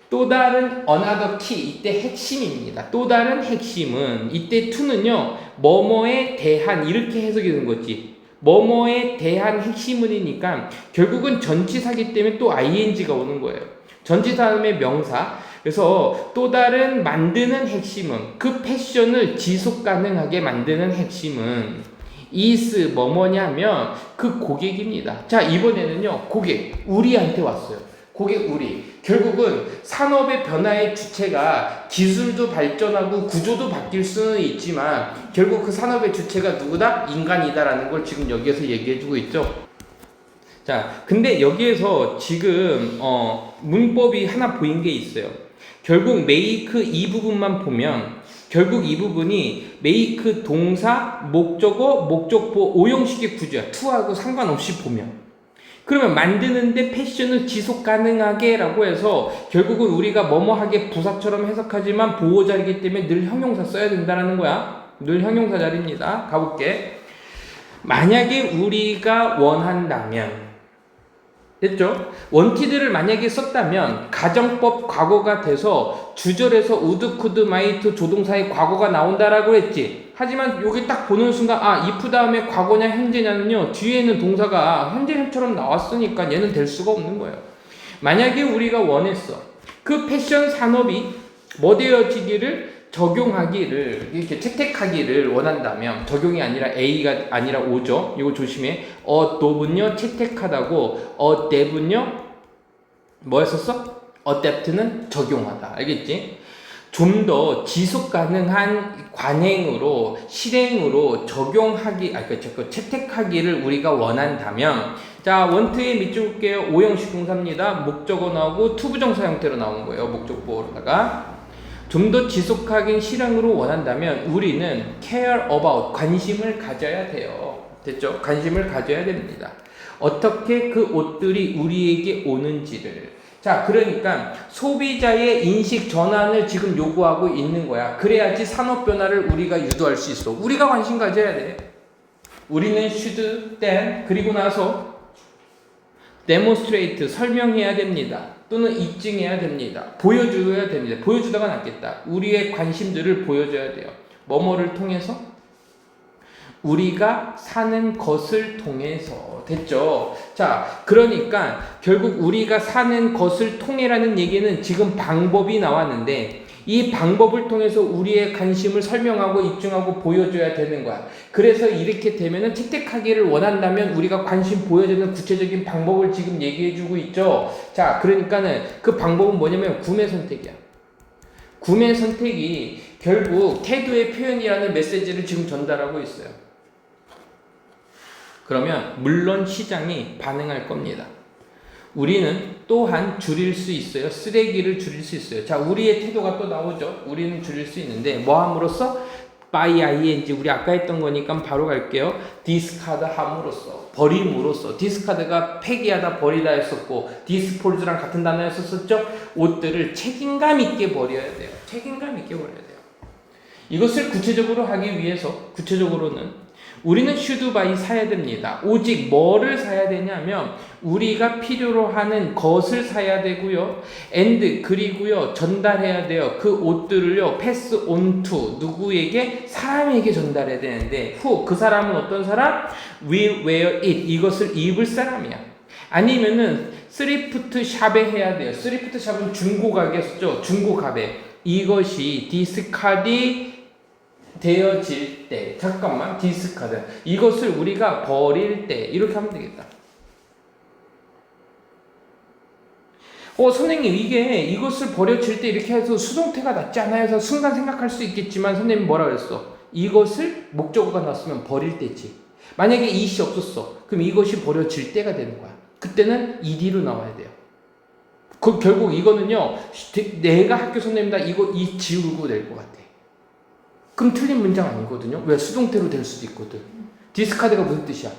Speaker 1: 또 다른 another key 이때 핵심입니다. 또 다른 핵심은 이때 to는요 뭐뭐에 대한 이렇게 해석이 되는 거지. 뭐뭐에 대한 핵심은이니까 결국은 전치사기 때문에 또 ing가 오는 거예요. 전치사 다음에 명사. 그래서 또 다른 만드는 핵심은 그 패션을 지속 가능하게 만드는 핵심은 is 뭐뭐냐면 그 고객입니다. 자, 이번에는요 고객 우리한테 왔어요. 고객 우리. 결국은 산업의 변화의 주체가 기술도 발전하고 구조도 바뀔 수는 있지만 결국 그 산업의 주체가 누구다? 인간이다라는 걸 지금 여기에서 얘기해주고 있죠. 자, 근데 여기에서 지금 문법이 하나 보인 게 있어요. 결국 make 이 부분만 보면 결국 이 부분이 make 동사, 목적어, 목적보 오형식의 구조야. to하고 상관없이 보면. 그러면 만드는데 패션을 지속 가능하게 라고 해서 결국은 우리가 뭐뭐하게 부사처럼 해석하지만 보호자이기 때문에 늘 형용사 써야 된다는 거야. 늘 형용사 자리입니다. 가볼게. 만약에 우리가 원한다면 됐죠? 원티드를 만약에 썼다면 가정법 과거가 돼서 주절에서 우드, 쿠드, 마이트 조동사의 과거가 나온다라고 했지. 하지만 여기 딱 보는 순간 if 다음에 과거냐 현재냐는요 뒤에는 동사가 현재형처럼 나왔으니까 얘는 될 수가 없는 거예요. 만약에 우리가 원했어 그 패션 산업이 뭐 되어지기를 적용하기를 이렇게 채택하기를 원한다면 적용이 아니라 A가 아니라 O죠. 이거 조심해. adopt는요 채택하다고 adapt는요 뭐 했었어? adapt는 적용하다. 알겠지? 좀 더 지속 가능한 관행으로 실행으로 적용하기 채택하기를 우리가 원한다면 자 원트에 밑줄 볼게요. 오형식 동사입니다. 목적어 나오고 투부정사 형태로 나온 거예요. 목적보호로다가 좀 더 지속적인 실행으로 원한다면 우리는 care about, 관심을 가져야 돼요. 됐죠? 관심을 가져야 됩니다. 어떻게 그 옷들이 우리에게 오는지를. 자, 그러니까 소비자의 인식 전환을 지금 요구하고 있는 거야. 그래야지 산업 변화를 우리가 유도할 수 있어. 우리가 관심 가져야 돼. 우리는 should, then, 그리고 나서 demonstrate, 설명해야 됩니다. 또는 입증해야 됩니다. 보여줘야 됩니다. 보여주다가 낫겠다. 우리의 관심들을 보여줘야 돼요. 뭐뭐를 통해서? 우리가 사는 것을 통해서. 됐죠? 자, 그러니까 결국 우리가 사는 것을 통해라는 얘기는 지금 방법이 나왔는데 이 방법을 통해서 우리의 관심을 설명하고 입증하고 보여줘야 되는 거야. 그래서 이렇게 되면은 채택하기를 원한다면 우리가 관심 보여주는 구체적인 방법을 지금 얘기해주고 있죠. 자, 그러니까는 그 방법은 뭐냐면 구매 선택이야. 구매 선택이 결국 태도의 표현이라는 메시지를 지금 전달하고 있어요. 그러면 물론 시장이 반응할 겁니다. 우리는 또한 줄일 수 있어요. 쓰레기를 줄일 수 있어요. 자, 우리의 태도가 또 나오죠. 우리는 줄일 수 있는데 뭐 함으로써? by ing, 우리 아까 했던 거니까 바로 갈게요. 디스카드 함으로써, 버림으로써. 디스카드가 폐기하다 버리다 했었고 디스폴즈랑 같은 단어였었죠. 옷들을 책임감 있게 버려야 돼요. 책임감 있게 버려야 돼요. 이것을 구체적으로 하기 위해서 구체적으로는 우리는 should buy 사야 됩니다. 오직 뭐를 사야 되냐면 우리가 필요로 하는 것을 사야 되고요. and 그리고요 전달해야 돼요. 그 옷들을요 pass on to 누구에게? 사람에게 전달해야 되는데 who? 그 사람은 어떤 사람? will wear it 이것을 입을 사람이야. 아니면은 thrift 샵에 해야 돼요. thrift 샵은 중고 가게였죠. 중고 가게. 이것이 디스카드 되어질 때, 잠깐만, 디스카드. 이것을 우리가 버릴 때, 이렇게 하면 되겠다. 선생님, 이것을 버려질 때 이렇게 해서 수동태가 낫지 않아요? 해서 순간 생각할 수 있겠지만, 선생님 뭐라 그랬어? 이것을 목적어가 나왔으면 버릴 때지. 만약에 이시 없었어. 그럼 이것이 버려질 때가 되는 거야. 그때는 ed로 나와야 돼요. 결국 이거는요, 내가 학교 선생님이다, 이 지우고 낼 것 같아. 그럼 틀린 문장 아니거든요. 왜? 수동태로 될 수도 있거든. 디스카드가 무슨 뜻이야?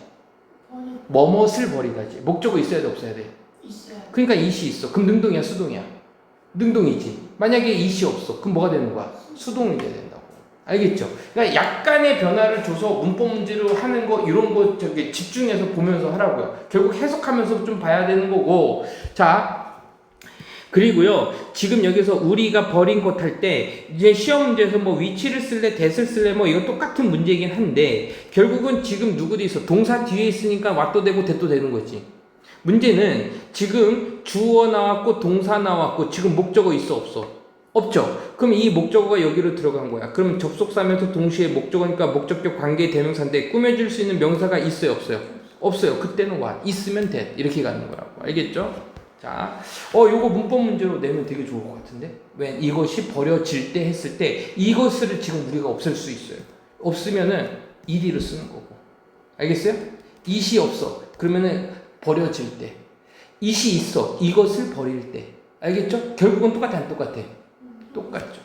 Speaker 1: 뭐뭇을 버리다지. 목적어 있어야 돼, 없어야 돼?
Speaker 2: 있어요.
Speaker 1: 그러니까 이시 있어. 그럼 능동이야, 수동이야? 능동이지. 만약에 이시 없어. 그럼 뭐가 되는 거야? 수동이 돼야 된다고. 알겠죠? 그러니까 약간의 변화를 줘서 문법 문제로 하는 거 이런 거 집중해서 보면서 하라고요. 결국 해석하면서 좀 봐야 되는 거고. 자. 그리고요, 지금 여기서 우리가 버린 것 할 때, 이제 시험 문제에서 뭐 위치를 쓸래, that을 쓸래, 뭐 이거 똑같은 문제이긴 한데, 결국은 지금 누구도 있어. 동사 뒤에 있으니까 what도 되고 that도 되는 거지. 문제는 지금 주어 나왔고, 동사 나왔고, 지금 목적어 있어, 없어? 없죠? 그럼 이 목적어가 여기로 들어간 거야. 그러면 접속사면서 동시에 목적어니까 목적격 관계 대명사인데, 꾸며줄 수 있는 명사가 있어요, 없어요? 없어요. 그때는 what? 있으면 that. 이렇게 가는 거라고. 알겠죠? 자, 요거 문법 문제로 내면 되게 좋을 것 같은데? 왜? 이것이 버려질 때 했을 때 이것을 지금 우리가 없앨 수 있어요. 없으면은 ed로 쓰는 거고. 알겠어요? it이 없어. 그러면은 버려질 때. it이 있어. 이것을 버릴 때. 알겠죠? 결국은 똑같아, 안 똑같아? 똑같죠.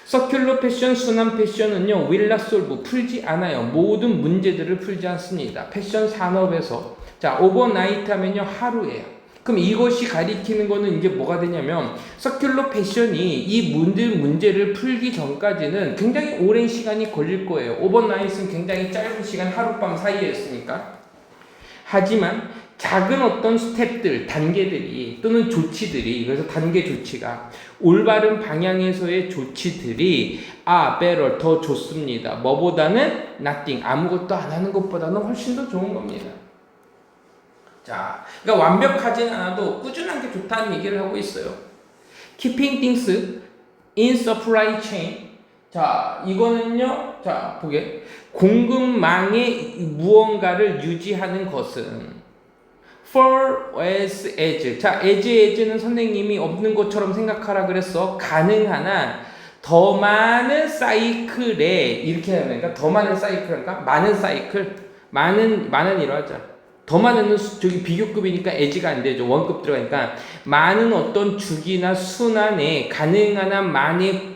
Speaker 1: 서큘러 패션, 순환 패션은요, will not solve, 풀지 않아요. 모든 문제들을 풀지 않습니다. 패션 산업에서. 자, overnight 하면요, 하루예요. 그럼 이것이 가리키는 거는 이제 뭐가 되냐면 서큘러 패션이 이 문제를 풀기 전까지는 굉장히 오랜 시간이 걸릴 거예요. 오버나잇은 굉장히 짧은 시간 하룻밤 사이였으니까. 하지만 작은 어떤 스텝들, 단계들이 또는 조치들이 그래서 단계 조치가 올바른 방향에서의 조치들이 better, 더 좋습니다. 뭐보다는 nothing, 아무것도 안 하는 것보다는 훨씬 더 좋은 겁니다. 자, 그러니까 완벽하진 않아도 꾸준한 게 좋다는 얘기를 하고 있어요. Keeping things in supply chain. 자, 이거는요, 자, 보게. 공급망에 무언가를 유지하는 것은 for as. 자, as는 선생님이 없는 것처럼 생각하라 그랬어. 가능한 한 더 많은 사이클에 이렇게 하니까 더 많은 사이클, 그러니까 많은 사이클, 많은 이로 하자. 더 많은 저기 비교급이니까 as가 안 되죠. 원급 들어가니까 많은 어떤 주기나 순환에 가능한 한 많은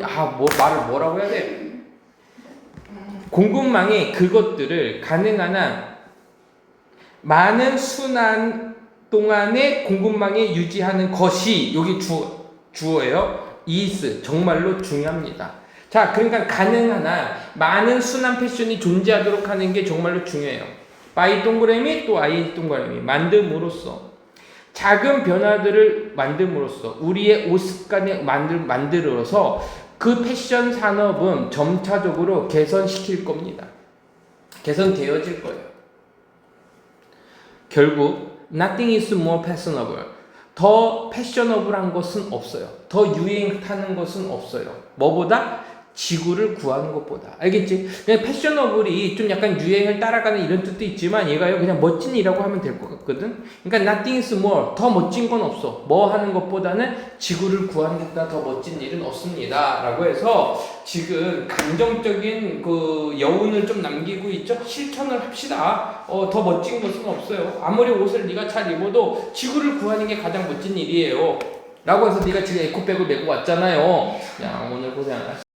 Speaker 1: 말을 뭐라고 해야 돼? 공급망에 그것들을 가능한 한 많은 순환 동안에 공급망에 유지하는 것이 여기 주어예요. is 정말로 중요합니다. 자, 그러니까 가능한 한 많은 순환 패션이 존재하도록 하는 게 정말로 중요해요. by 동그라미 또 I 동그라미 만듦으로써 작은 변화들을 만듦으로써 우리의 옷 습관을 만들어서 그 패션 산업은 점차적으로 개선시킬 겁니다. 개선되어질 거예요. 결국 nothing is more fashionable. 더 패셔너블한 것은 없어요. 더 유행 타는 것은 없어요. 뭐보다? 지구를 구하는 것보다. 알겠지? 그냥 패셔너블이 좀 약간 유행을 따라가는 이런 뜻도 있지만 얘가요 그냥 멋진이라고 하면 될 것 같거든. 그러니까 nothing is more. 더 멋진 건 없어. 뭐 하는 것보다는 지구를 구하는 것보다 더 멋진 일은 없습니다. 라고 해서 지금 감정적인 그 여운을 좀 남기고 있죠. 실천을 합시다. 더 멋진 것은 없어요. 아무리 옷을 네가 잘 입어도 지구를 구하는 게 가장 멋진 일이에요. 라고 해서 네가 지금 에코백을 메고 왔잖아요. 야, 오늘 고생하셨어.